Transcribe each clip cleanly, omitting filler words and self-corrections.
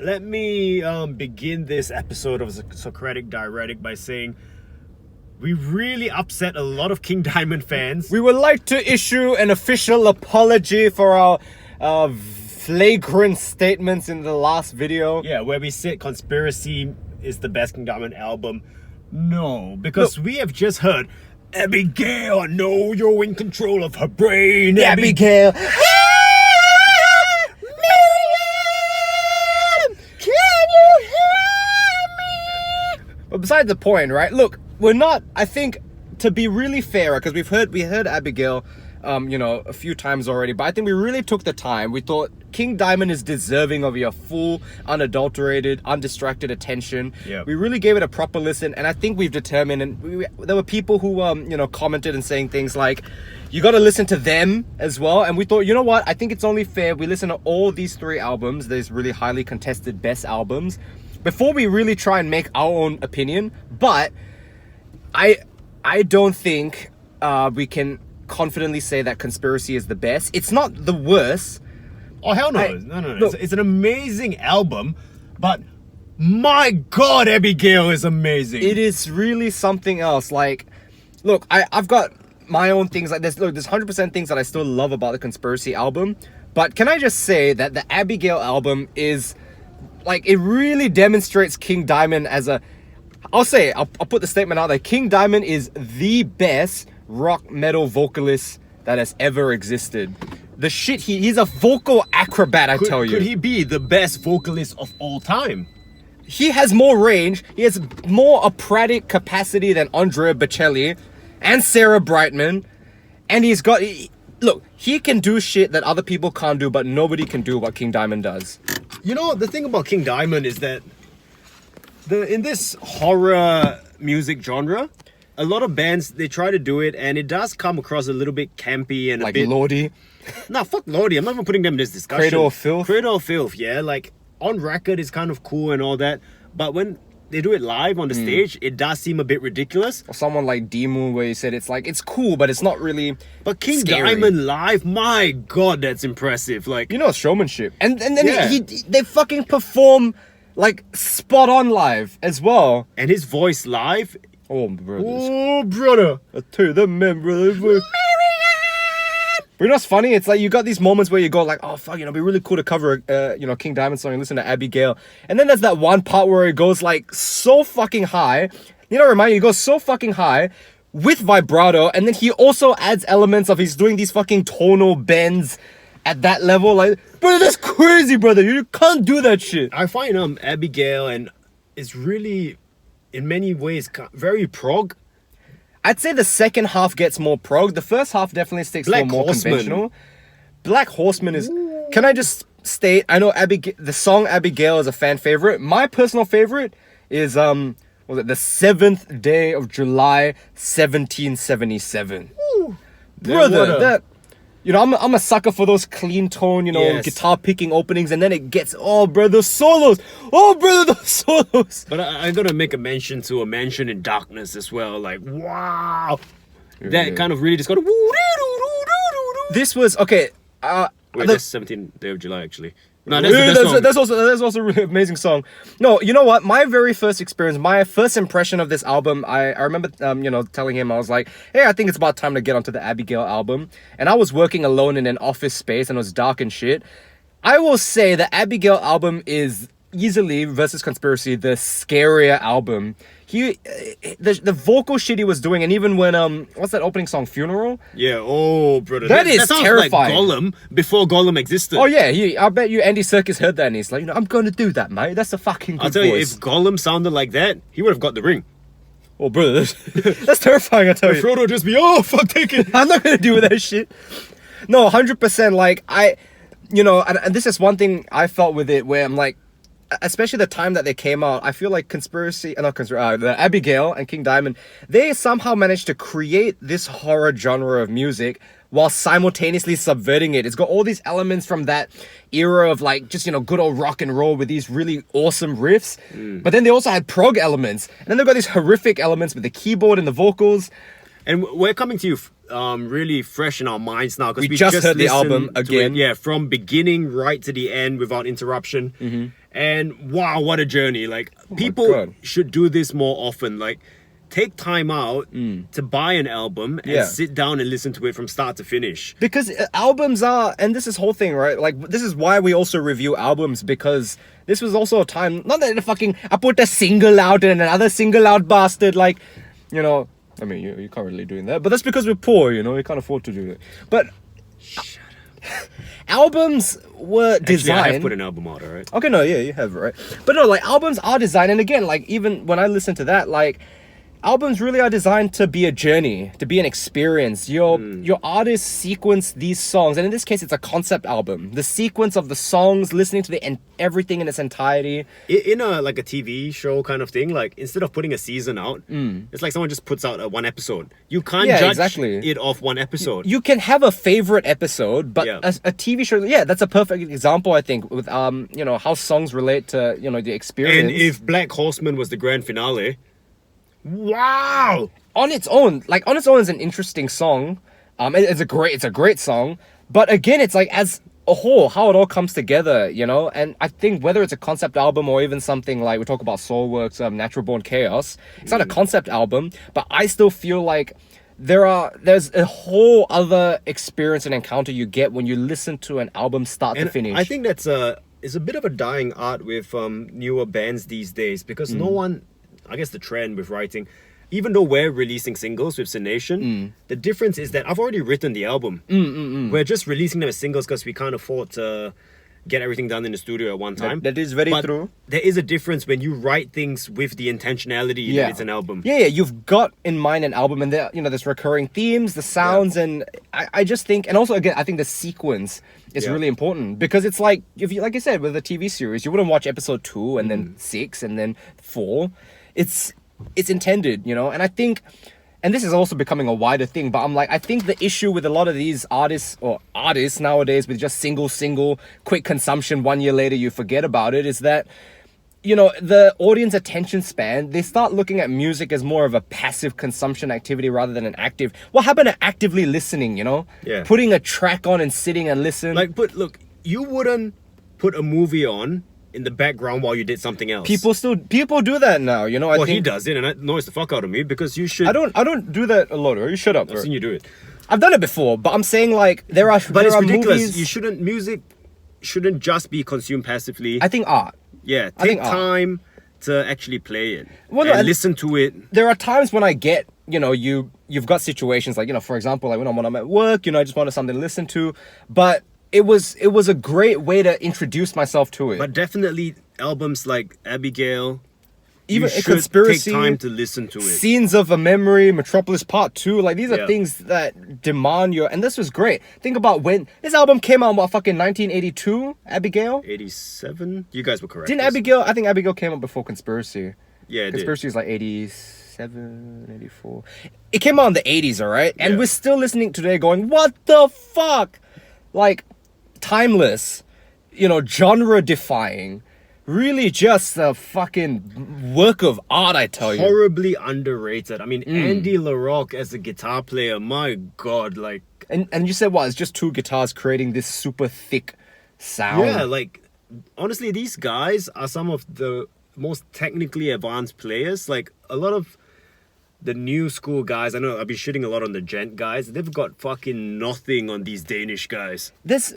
let me begin this episode of Socratic Diuretic by saying we really upset a lot of King Diamond fans. We would like to issue an official apology for our flagrant statements in the last video. Yeah, where we said Conspiracy is the best King Diamond album. No, because we have just heard Abigail, I know you're in control of her brain. Abigail. Miriam, Can you hear me? But besides the point, right? Look, we're not, I think, to be really fair, because we heard Abigail, a few times already, but I think we really took the time. We thought King Diamond is deserving of your full, unadulterated, undistracted attention. Yep. We really gave it a proper listen, and I think we've determined, and there were people who, commented and saying things like, you got to listen to them as well. And we thought, you know what? I think it's only fair we listen to all these 3 albums, these really highly contested best albums, before we really try and make our own opinion. But I don't think we can confidently say that Conspiracy is the best. It's not the worst. Oh, hell no. No. It's an amazing album, but my God, Abigail is amazing. It is really something else. Like, look, I've got my own things like this. Look, there's 100% things that I still love about the Conspiracy album, but can I just say that the Abigail album is, like, it really demonstrates King Diamond as a, I'll put the statement out there, King Diamond is the best rock metal vocalist that has ever existed. The shit, he's a vocal acrobat, I tell you. Could he be the best vocalist of all time? He has more range, he has more operatic capacity than Andrea Bocelli and Sarah Brightman, and look, he can do shit that other people can't do, but nobody can do what King Diamond does. You know, the thing about King Diamond is that in this horror music genre, a lot of bands, they try to do it, and it does come across a little bit campy and like a bit... Lordi. Nah, fuck Lordi. I'm not even putting them in this discussion. Cradle of Filth. Cradle of Filth, yeah. Like, on record, it's kind of cool and all that. But when they do it live on the stage, it does seem a bit ridiculous. Or someone like Demu, where he said it's like, it's cool, but it's not really But King scary. Diamond live, my God, that's impressive. Like, You know, showmanship. And then Yeah. they fucking perform, like, spot on live as well. and his voice live... Oh, brother. Oh, brother. To the men, brother. But you know what's funny? It's like you got these moments where you go like, oh fuck, it'd be really cool to cover King Diamond song and listen to Abigail. And then there's that one part where it goes like so fucking high. Remind you, it goes so fucking high with vibrato, and then he also adds elements of he's doing these fucking tonal bends at that level. Like, brother, that's crazy, brother. You can't do that shit. I find Abigail and it's really, in many ways, very prog. I'd say the second half gets more prog. The first half definitely sticks to more conventional. Black Horseman is... Can I just state, I know the song Abigail is a fan favorite. My personal favorite is, the 7th day of July, 1777. Ooh, Brother, that... I'm a sucker for those clean tone, Yes. guitar picking openings, and then it gets, oh, brother, those solos. Oh, brother, those solos. But I'm gonna make a mention to A Mansion in Darkness as well. Like, wow. That kind of really just got... This was, okay... Wait, that's 17th day of July, actually. No, that's the best song. That's also a really amazing song. No, you know what? My very first experience, my first impression of this album, I remember, telling him, I was like, hey, I think it's about time to get onto the Abigail album. And I was working alone in an office space and it was dark and shit. I will say the Abigail album is easily, versus Conspiracy, the scarier album. The vocal shit he was doing, and even when what's that opening song, Funeral? Yeah, oh brother, that is sounds terrifying. Like Gollum before Gollum existed. Oh yeah, I bet you Andy Serkis heard that and he's like, I'm gonna do that, mate. That's a fucking good I'll tell you, voice. if Gollum sounded like that, he would have got the ring. Oh brother, that's terrifying. I tell you, Frodo would just be, oh fuck, take it. I'm not gonna deal with that shit. No, 100%. Like and this is one thing I felt with it, where I'm like, especially the time that they came out, I feel like the Abigail and King Diamond, they somehow managed to create this horror genre of music while simultaneously subverting it. It's got all these elements from that era of like just, good old rock and roll with these really awesome riffs. But then they also had prog elements. And then they've got these horrific elements with the keyboard and the vocals. And we're coming to you really fresh in our minds now because We just heard the listened album to again. it, yeah, from beginning right to the end without interruption. And wow, what a journey! Like people God. should do this more often. Like take time out to buy an album and Yeah. sit down and listen to it from start to finish. Because albums are, and this is whole thing, right? Like, this is why we also review albums, because this was also a time, not that I put a single out and another single out, bastard, like, you know, I mean, you can't really doing that, but that's because we're poor, you know, we can't afford to do that. But albums were Actually, I designed. have put an album out, alright? Okay, no, yeah, you have, right? But no, like, albums are designed, and again, like, even when I listen to that, like, albums really are designed to be a journey, to be an experience. Your artists sequence these songs, and in this case, it's a concept album. The sequence of the songs, listening to everything in its entirety. In a like a TV show kind of thing, like instead of putting a season out, it's like someone just puts out one episode. You can't Yeah, judge exactly. it off one episode. You can have a favorite episode, but Yeah. a TV show, yeah, that's a perfect example, I think, with you know, how songs relate to, you know, the experience. And if Black Horseman was the grand finale, wow! on its own is an interesting song. It's a great song, but again, it's like as a whole, how it all comes together, you know. And I think whether it's a concept album or even something like we talk about Soulworks, Natural Born Chaos, it's not a concept album, but I still feel like there's a whole other experience and encounter you get when you listen to an album start to finish. I think that's is a bit of a dying art with newer bands these days because no one, I guess the trend with writing, even though we're releasing singles with Nation, the difference is that I've already written the album. We're just releasing them as singles because we can't afford to get everything done in the studio at one time. That is very But true. There is a difference when you write things with the intentionality that it's an album. Yeah, you've got in mind an album, and there, you know, there's recurring themes, the sounds, and I just think, and also again, I think the sequence is really important because it's like if you, like I said, with a TV series, you wouldn't watch episode 2 and then 6 and then 4. It's intended, you know, and I think. And this is also becoming a wider thing, but I'm like, I think the issue with a lot of these artists nowadays with just single, quick consumption, 1 year later you forget about it, is that, you know, the audience attention span, they start looking at music as more of a passive consumption activity rather than an active. What happened to actively listening, you know? Yeah. Putting a track on and sitting and listen. Like, but look, you wouldn't put a movie on in the background while you did something else. People do that now, you know. I Well, think he does it, and it annoys the fuck out of me because you should. I don't do that a lot. Or you shut up. I've Bro. seen you do it. I've done it before, but I'm saying like there are. But there it's are ridiculous. movies- Music shouldn't just be consumed passively. I think art. Yeah, I take think art. time to actually play it Well, no, and and- listen to it. There are times when I get, you know, you've got situations like, you know, for example, like when I'm at work, you know, I just wanted something to listen to, but it was a great way to introduce myself to it. But definitely albums like Abigail, Even you a should Conspiracy, take time to listen to it. Scenes of a Memory, Metropolis Part 2, like these are Yeah. things that demand your, and this was great. Think about when this album came out, what, fucking 1982, Abigail? 87? You guys were correct. I think Abigail came out before Conspiracy. Yeah, it did. Conspiracy is like 87, 84. It came out in the 80s, alright? And Yeah. we're still listening today going, what the fuck? Like, timeless, you know, genre defying. Really just a fucking work of art, I tell you. Horribly underrated. I mean, Mm. Andy LaRocque as a guitar player, my god, like... And you said what? It's just two guitars creating this super thick sound. Yeah, like, honestly, these guys are some of the most technically advanced players. Like, a lot of the new school guys, I know I've been shitting a lot on the gent guys, they've got fucking nothing on these Danish guys. There's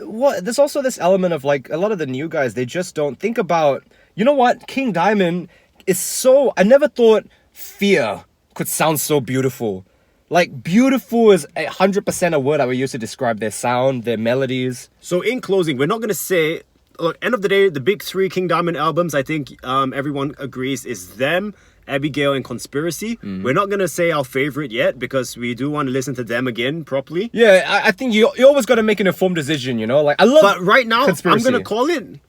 also this element of like a lot of the new guys, they just don't think about, you know what, King Diamond is so, I never thought Fear could sound so beautiful. Like, beautiful is 100% a word I would use to describe their sound, their melodies. So in closing, we're not going to say, look, end of the day, the big 3 King Diamond albums, I think everyone agrees is them, Abigail, and Conspiracy. We're not going to say our favorite yet because we do want to listen to them again properly. Yeah, I think you always got to make an informed decision, you know? Like, I love But right now, Conspiracy. I'm going to call it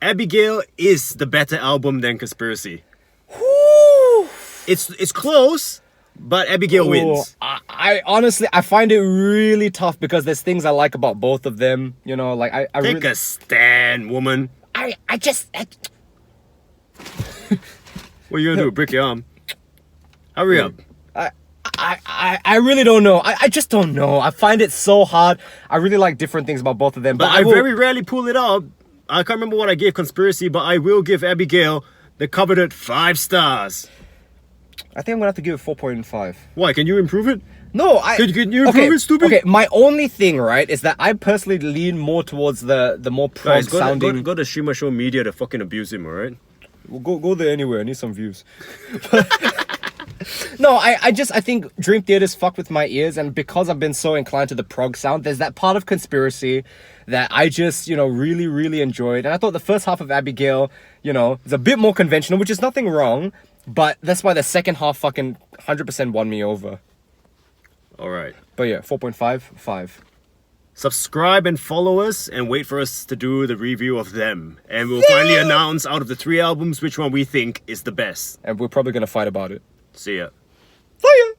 Abigail is the better album than Conspiracy. Whew. It's close, but Abigail wins. I honestly, I find it really tough because there's things I like about both of them, you know? Like, I Take really... a stand, woman. What are you going to do? Break your arm? Hurry up. I I really don't know. I just don't know. I find it so hard. I really like different things about both of them. But I very rarely pull it up. I can't remember what I gave Conspiracy, but I will give Abigail the coveted 5 stars. I think I'm gonna have to give it 4.5. Why? Can you improve it? No, Can you improve it, stupid? Okay, my only thing, right, is that I personally lean more towards the more prog Guys, sounding. go to Streamer Show Media to fucking abuse him, alright? Well, go there anyway. I need some views. No, I think Dream Theater's fucked with my ears, and because I've been so inclined to the prog sound, there's that part of Conspiracy that I just, really, really enjoyed. And I thought the first half of Abigail, is a bit more conventional, which is nothing wrong, but that's why the second half fucking 100% won me over. Alright. But yeah, 4.5, 5. Subscribe and follow us and wait for us to do the review of them. And we'll finally announce out of the 3 albums which one we think is the best. And we're probably gonna fight about it. See ya. See ya!